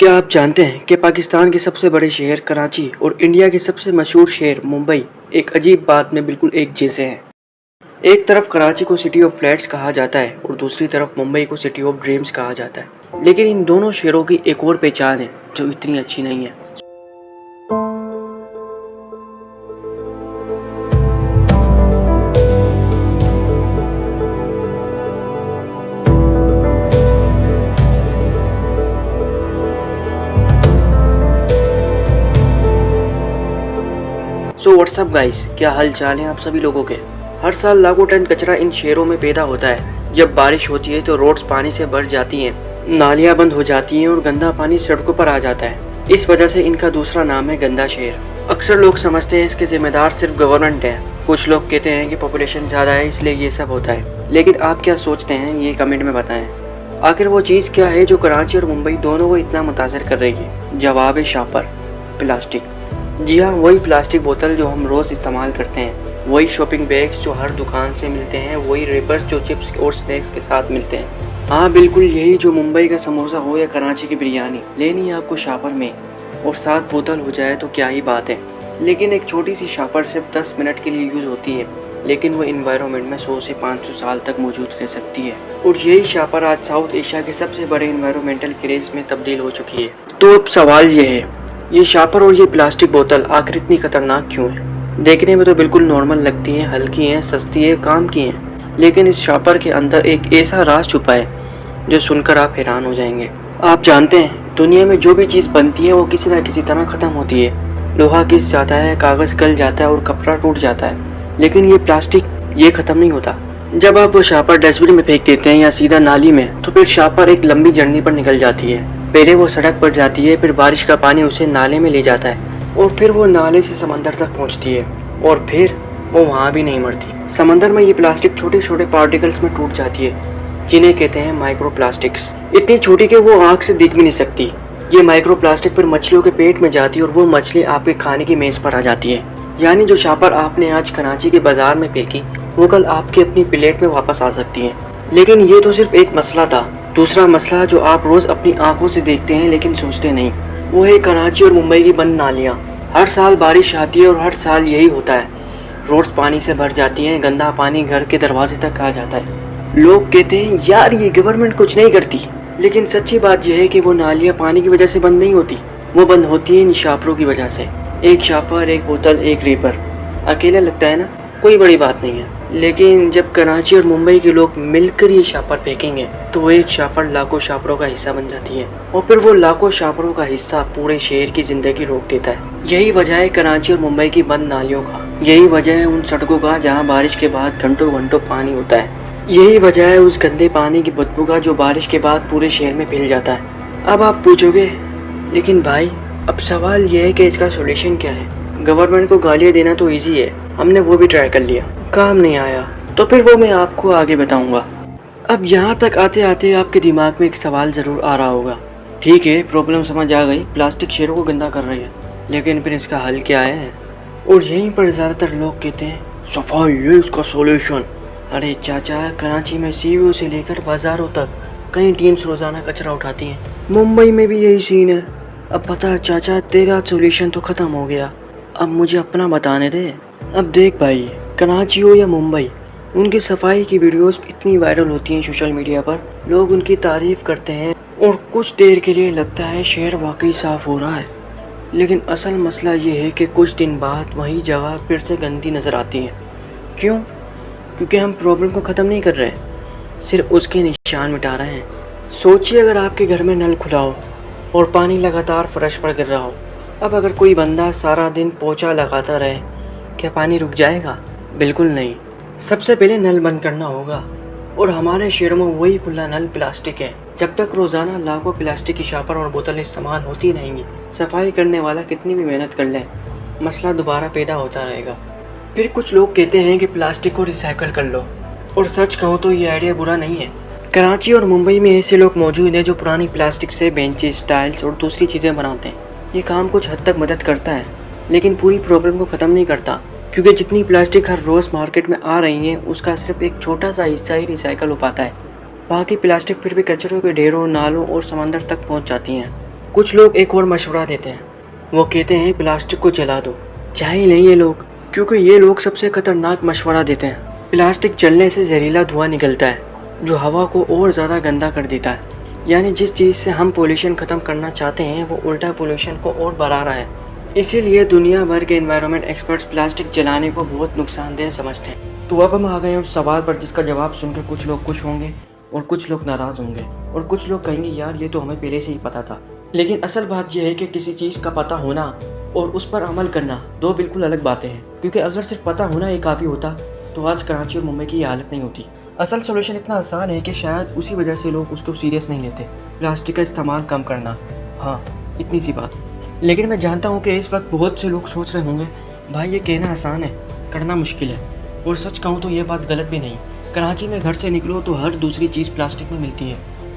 क्या आप जानते हैं कि पाकिस्तान के सबसे बड़े शहर कराची और इंडिया के सबसे मशहूर शहर मुंबई एक अजीब बात में बिल्कुल एक जैसे हैं। एक तरफ कराची को सिटी ऑफ फ्लैट्स कहा जाता है और दूसरी तरफ मुंबई को सिटी ऑफ ड्रीम्स कहा जाता है, लेकिन इन दोनों शहरों की एक और पहचान है जो इतनी अच्छी नहीं है। सो व्हाट्सअप गाइस, क्या हाल चाल है आप सभी लोगों के। हर साल लाखों टन कचरा इन शहरों में पैदा होता है। जब बारिश होती है तो रोड्स पानी से भर जाती हैं, नालियां बंद हो जाती हैं और गंदा पानी सड़कों पर आ जाता है। इस वजह से इनका दूसरा नाम है गंदा शहर। अक्सर लोग समझते हैं इसके जिम्मेदार सिर्फ गवर्नमेंट है। कुछ लोग कहते हैं कि पॉपुलेशन ज़्यादा है इसलिए ये सब होता है, लेकिन आप क्या सोचते हैं ये कमेंट में बताएं। आखिर वो चीज़ क्या है जो कराची और मुंबई दोनों को इतना मुतासर कर रही है? जवाब है शापर, प्लास्टिक। जी हाँ, वही प्लास्टिक बोतल जो हम रोज़ इस्तेमाल करते हैं, वही शॉपिंग बैग्स जो हर दुकान से मिलते हैं, वही रेपर्स जो चिप्स और स्नैक्स के साथ मिलते हैं। हाँ बिल्कुल यही, जो मुंबई का समोसा हो या कराची की बिरयानी लेनी है आपको शापर में और साथ बोतल हो जाए तो क्या ही बात है। लेकिन एक छोटी सी शापर सिर्फ 10 मिनट के लिए यूज़ होती है, लेकिन वो इन्वायरमेंट में 100 से 500 साल तक मौजूद रह सकती है। और यही शापर आज साउथ एशिया के सबसे बड़े इन्वायरमेंटल क्रेज में तब्दील हो चुकी है। तो अब सवाल ये है, ये शापर और ये प्लास्टिक बोतल आखिर इतनी खतरनाक क्यों है? देखने में तो बिल्कुल नॉर्मल लगती हैं, हल्की हैं, सस्ती है, काम की हैं, लेकिन इस शापर के अंदर एक ऐसा राज छुपा है जो सुनकर आप हैरान हो जाएंगे। आप जानते हैं दुनिया में जो भी चीज़ बनती है वो किसी न किसी तरह ख़त्म होती है। लोहा घिस जाता है, कागज़ गल जाता है और कपड़ा टूट जाता है, लेकिन ये प्लास्टिक ये ख़त्म नहीं होता। जब आप वो शापर डस्टबिन में फेंक देते हैं या सीधा नाली में, तो फिर शापर एक लंबी जर्नी पर निकल जाती है। पहले वो सड़क पर जाती है, फिर बारिश का पानी उसे नाले में ले जाता है और फिर वो नाले से समंदर तक पहुंचती है और फिर वो वहाँ भी नहीं मरती। समंदर में ये प्लास्टिक छोटे छोटे पार्टिकल्स में टूट जाती है, जिन्हें कहते हैं माइक्रो प्लास्टिक्स। इतनी छोटी कि वो आँख से दिख भी नहीं सकती। ये माइक्रो प्लास्टिक फिर मछलियों के पेट में जाती है और वो मछली आपके खाने की मेज़ पर आ जाती है। यानी जो शापर आपने आज कराची के बाजार में फेंकी वो कल आपकी अपनी प्लेट में वापस आ सकती है। लेकिन ये तो सिर्फ एक मसला था। दूसरा मसला जो आप रोज़ अपनी आंखों से देखते हैं लेकिन सोचते नहीं, वो है कराची और मुंबई की बंद नालियाँ। हर साल बारिश आती है और हर साल यही होता है, रोड्स पानी से भर जाती हैं, गंदा पानी घर के दरवाजे तक आ जाता है। लोग कहते हैं यार ये गवर्नमेंट कुछ नहीं करती, लेकिन सच्ची बात यह है कि वो नालियाँ पानी की वजह से बंद नहीं होती, वो बंद होती हैं इन शापरों की वजह से। एक शापर, एक बोतल, एक रीपर, अकेला लगता है ना, कोई बड़ी बात नहीं है, लेकिन जब कराची और मुंबई के लोग मिलकर ये शापर फेंकेंगे तो वो एक शापर लाखों शापरों का हिस्सा बन जाती है और फिर वो लाखों शापरों का हिस्सा पूरे शहर की जिंदगी रोक देता है। यही वजह है कराची और मुंबई की बंद नालियों का, यही वजह है उन सड़कों का जहाँ बारिश के बाद घंटों घंटों पानी होता है, यही वजह है उस गंदे पानी की बदबू का जो बारिश के बाद पूरे शहर में फैल जाता है। अब आप पूछोगे लेकिन भाई, अब सवाल ये है कि इसका सोल्यूशन क्या है? गवर्नमेंट को गालियाँ देना तो ईजी है, हमने वो भी ट्राई कर लिया, काम नहीं आया, तो फिर वो मैं आपको आगे बताऊंगा। अब यहाँ तक आते आते आपके दिमाग में एक सवाल ज़रूर आ रहा होगा, ठीक है प्रॉब्लम समझ आ गई, प्लास्टिक शहरों को गंदा कर रही है, लेकिन फिर इसका हल क्या है? और यहीं पर ज़्यादातर लोग कहते हैं सफाई है इसका सोल्यूशन। अरे चाचा, कराची में सीवीओ से लेकर बाज़ारों तक कई टीम्स रोज़ाना कचरा उठाती हैं, मुंबई में भी यही सीन है। अब पता चाचा, तेरा सोल्यूशन तो ख़त्म हो गया, अब मुझे अपना बताने दे। अब देख भाई, कराची हो या मुंबई, उनकी सफाई की वीडियोस इतनी वायरल होती हैं सोशल मीडिया पर, लोग उनकी तारीफ़ करते हैं और कुछ देर के लिए लगता है शहर वाकई साफ़ हो रहा है, लेकिन असल मसला ये है कि कुछ दिन बाद वही जगह फिर से गंदी नज़र आती है। क्यों? क्योंकि हम प्रॉब्लम को ख़त्म नहीं कर रहे, सिर्फ उसके निशान मिटा रहे हैं। सोचिए अगर आपके घर में नल खुला हो और पानी लगातार फर्श पर गिर रहा हो, अब अगर कोई बंदा सारा दिन पोछा लगाता रहे, क्या पानी रुक जाएगा? बिल्कुल नहीं। सबसे पहले नल बंद करना होगा, और हमारे शहरों में वही खुला नल प्लास्टिक है। जब तक रोज़ाना लाखों प्लास्टिक की शापर और बोतलें इस्तेमाल होती रहेंगी, सफाई करने वाला कितनी भी मेहनत कर ले, मसला दोबारा पैदा होता रहेगा। फिर कुछ लोग कहते हैं कि प्लास्टिक को रिसाइकल कर लो, और सच कहूँ तो ये आइडिया बुरा नहीं है। कराची और मुंबई में ऐसे लोग मौजूद हैं जो पुरानी प्लास्टिक से बेंचेस, टाइल्स और दूसरी चीज़ें बनाते हैं। ये काम कुछ हद तक मदद करता है, लेकिन पूरी प्रॉब्लम को ख़त्म नहीं करता, क्योंकि जितनी प्लास्टिक हर रोज़ मार्केट में आ रही है उसका सिर्फ एक छोटा सा हिस्सा ही रिसाइकल हो पाता है। बाकी प्लास्टिक फिर भी कचरों के ढेरों, नालों और समंदर तक पहुंच जाती हैं। کچھ لوگ ایک اور مشورہ دیتے ہیں، وہ کہتے ہیں پلاسٹک کو جلا دو۔ چاہیے نہیں یہ لوگ، کیونکہ یہ لوگ سب سے خطرناک مشورہ دیتے ہیں۔ پلاسٹک جلنے سے زہریلا دھواں نکلتا ہے جو ہوا کو اور زیادہ گندا کر دیتا ہے، یعنی جس چیز سے ہم پولوشن ختم کرنا چاہتے ہیں وہ الٹا پولوشن کو اور بڑھا رہا ہے۔ اسی لیے دنیا بھر کے انوائرمنٹ ایکسپرٹس پلاسٹک جلانے کو بہت نقصان دہ سمجھتے ہیں۔ تو اب ہم آ گئے ہیں اس سوال پر جس کا جواب سن کر کچھ لوگ خوش ہوں گے اور کچھ لوگ ناراض ہوں گے، اور کچھ لوگ کہیں گے یار یہ تو ہمیں پہلے سے ہی پتا تھا۔ لیکن اصل بات یہ ہے کہ کسی چیز کا پتہ ہونا اور اس پر عمل کرنا دو بالکل الگ باتیں ہیں، کیونکہ اگر صرف پتہ ہونا ہی کافی ہوتا تو آج کراچی اور ممبئی کی یہ حالت نہیں ہوتی۔ اصل سولوشن اتنا آسان ہے کہ شاید اسی وجہ سے لوگ اس کو سیریس نہیں لیتے۔ پلاسٹک کا استعمال کم کرنا، ہاں اتنی سی بات۔ لیکن میں جانتا ہوں کہ اس وقت بہت سے لوگ سوچ رہے ہوں گے بھائی یہ کہنا آسان ہے، کرنا مشکل ہے، اور سچ کہوں تو یہ بات غلط بھی نہیں۔ کراچی میں گھر سے نکلو تو ہر دوسری چیز پلاسٹک میں ملتی ہے۔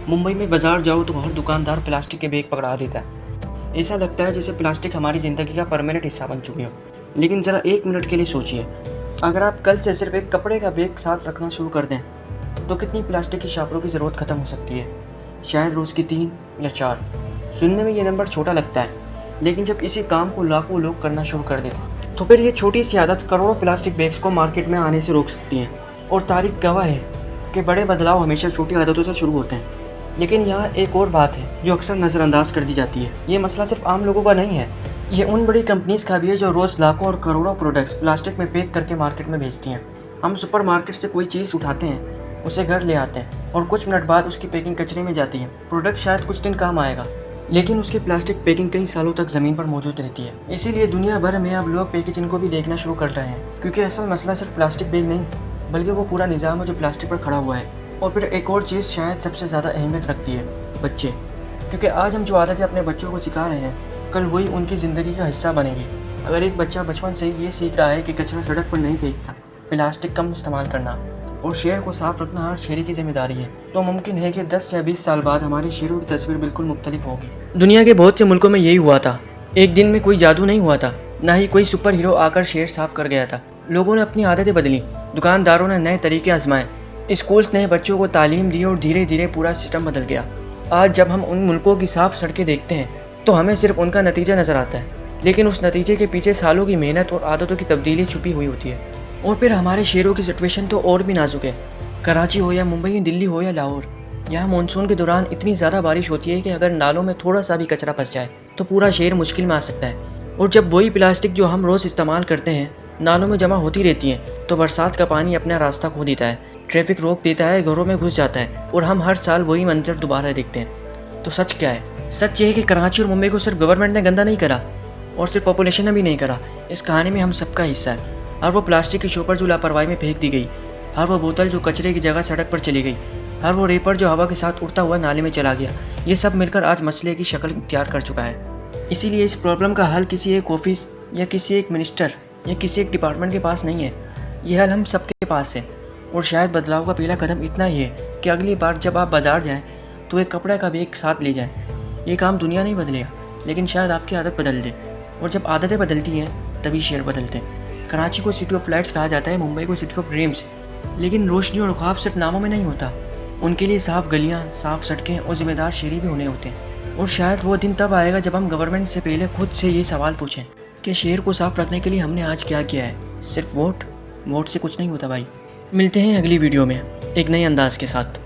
ممبئی میں بازار جاؤ تو ہر دکاندار پلاسٹک کے بیگ پکڑا دیتا ہے۔ ایسا لگتا ہے جیسے پلاسٹک ہماری زندگی کا پرماننٹ حصہ بن چکی ہو۔ لیکن ذرا ایک منٹ کے لیے سوچئے، اگر آپ کل سے صرف ایک کپڑے کا بیگ ساتھ رکھنا شروع کر دیں تو کتنی پلاسٹک کی شاپروں کی ضرورت ختم ہو سکتی ہے؟ شاید روز کی 3 یا 4۔ سننے میں یہ نمبر چھوٹا لگتا ہے، لیکن جب اسی کام کو لاکھوں لوگ کرنا شروع کر دیتے تو پھر یہ چھوٹی سی عادت کروڑوں پلاسٹک بیگز کو مارکیٹ میں آنے سے روک سکتی ہیں۔ اور تاریخ گواہ ہے کہ بڑے بدلاؤ ہمیشہ چھوٹی عادتوں سے شروع ہوتے ہیں۔ لیکن یہاں ایک اور بات ہے جو اکثر نظر انداز کر دی جاتی ہے۔ یہ مسئلہ صرف عام لوگوں کا نہیں ہے، یہ ان بڑی کمپنیز کا بھی ہے جو روز لاکھوں اور کروڑوں پروڈکٹس پلاسٹک میں پیک کر کے مارکیٹ میں بھیجتی ہیں۔ ہم سپر مارکیٹ سے کوئی چیز اٹھاتے ہیں، اسے گھر لے آتے ہیں اور کچھ منٹ بعد اس کی پیکنگ کچرے میں جاتی ہے۔ پروڈکٹ شاید کچھ دن کام آئے گا، لیکن اس کی پلاسٹک پیکنگ کئی سالوں تک زمین پر موجود رہتی ہے۔ اسی لیے دنیا بھر میں اب لوگ پیکیجنگ کو بھی دیکھنا شروع کر رہے ہیں، کیونکہ اصل مسئلہ صرف پلاسٹک بیگ نہیں بلکہ وہ پورا نظام ہے جو پلاسٹک پر کھڑا ہوا ہے۔ اور پھر ایک اور چیز شاید سب سے زیادہ اہمیت رکھتی ہے، بچے، کیونکہ آج ہم جو عادتیں اپنے بچوں کو سکھا رہے ہیں کل وہی ان کی زندگی کا حصہ بنے گی۔ اگر ایک بچہ بچپن سے یہ سیکھ رہا ہے کہ کچرا سڑک پر نہیں پھینکنا، پلاسٹک کم استعمال کرنا اور شہر کو صاف رکھنا ہر شہری کی ذمہ داری ہے، تو ممکن ہے کہ 10 یا 20 سال بعد ہمارے شہروں کی تصویر بالکل مختلف ہوگی۔ دنیا کے بہت سے ملکوں میں یہی ہوا تھا۔ ایک دن میں کوئی جادو نہیں ہوا تھا، نہ ہی کوئی سپر ہیرو آ کر شہر صاف کر گیا تھا۔ لوگوں نے اپنی عادتیں بدلیں، دکانداروں نے نئے طریقے آزمائے، اسکولز نے بچوں کو تعلیم دی اور دھیرے دھیرے پورا سسٹم بدل گیا۔ آج جب ہم ان ملکوں کی صاف سڑکیں دیکھتے ہیں تو ہمیں صرف ان کا نتیجہ نظر آتا ہے، لیکن اس نتیجے کے پیچھے سالوں کی محنت اور عادتوں کی تبدیلی چھپی ہوئی ہوتی ہے۔ اور پھر ہمارے شہروں کی سچویشن تو اور بھی نازک ہے۔ کراچی ہو یا ممبئی، دلی ہو یا لاہور، یہاں مانسون کے دوران اتنی زیادہ بارش ہوتی ہے کہ اگر نالوں میں تھوڑا سا بھی کچرا پھنس جائے تو پورا شہر مشکل میں آ سکتا ہے۔ اور جب وہی پلاسٹک جو ہم روز استعمال کرتے ہیں نالوں میں جمع ہوتی رہتی ہیں تو برسات کا پانی اپنا راستہ کھو دیتا ہے، ٹریفک روک دیتا ہے، گھروں میں گھس جاتا ہے اور ہم ہر سال وہی منظر دوبارہ دیکھتے ہیں۔ تو سچ کیا ہے؟ سچ یہ ہے کہ کراچی اور ممبئی کو صرف گورنمنٹ نے گندا نہیں کرا اور صرف پاپولیشن نے بھی نہیں کرا، اس کہانی میں ہم سب کا حصہ ہے۔ ہر وہ پلاسٹک کی شوپر جو لاپرواہی میں پھینک دی گئی، ہر وہ بوتل جو کچرے کی جگہ سڑک پر چلی گئی، ہر وہ ریپر جو ہوا کے ساتھ اڑتا ہوا نالے میں چلا گیا، یہ سب مل کر آج مسئلے کی شکل اختیار کر چکا ہے۔ اسی لیے اس پرابلم کا حل کسی ایک آفس یا کسی ایک منسٹر یا کسی ایک ڈپارٹمنٹ کے پاس نہیں ہے، یہ حل ہم سب کے پاس ہے۔ اور شاید بدلاؤ کا پہلا قدم اتنا ہی ہے کہ اگلی بار جب آپ بازار جائیں تو ایک کپڑے کا بیگ ساتھ لے جائیں۔ یہ کام دنیا نہیں بدلے گا، لیکن شاید آپ کی عادت بدل دے، اور جب عادتیں بدلتی ہیں تبھی شہر بدلتے ہیں۔ کراچی کو سٹی آف لائٹس کہا جاتا ہے، ممبئی کو سٹی آف ڈریمز، لیکن روشنی اور خواب صرف ناموں میں نہیں ہوتا، ان کے لیے صاف گلیاں، صاف سڑکیں اور ذمہ دار شہری بھی ہونے ہوتے ہیں۔ اور شاید وہ دن تب آئے گا جب ہم گورنمنٹ سے پہلے خود سے یہ سوال پوچھیں کہ شہر کو صاف رکھنے کے لیے ہم نے آج کیا کیا ہے؟ صرف ووٹ سے کچھ نہیں ہوتا بھائی۔ ملتے ہیں اگلی ویڈیو میں ایک نئے انداز کے ساتھ۔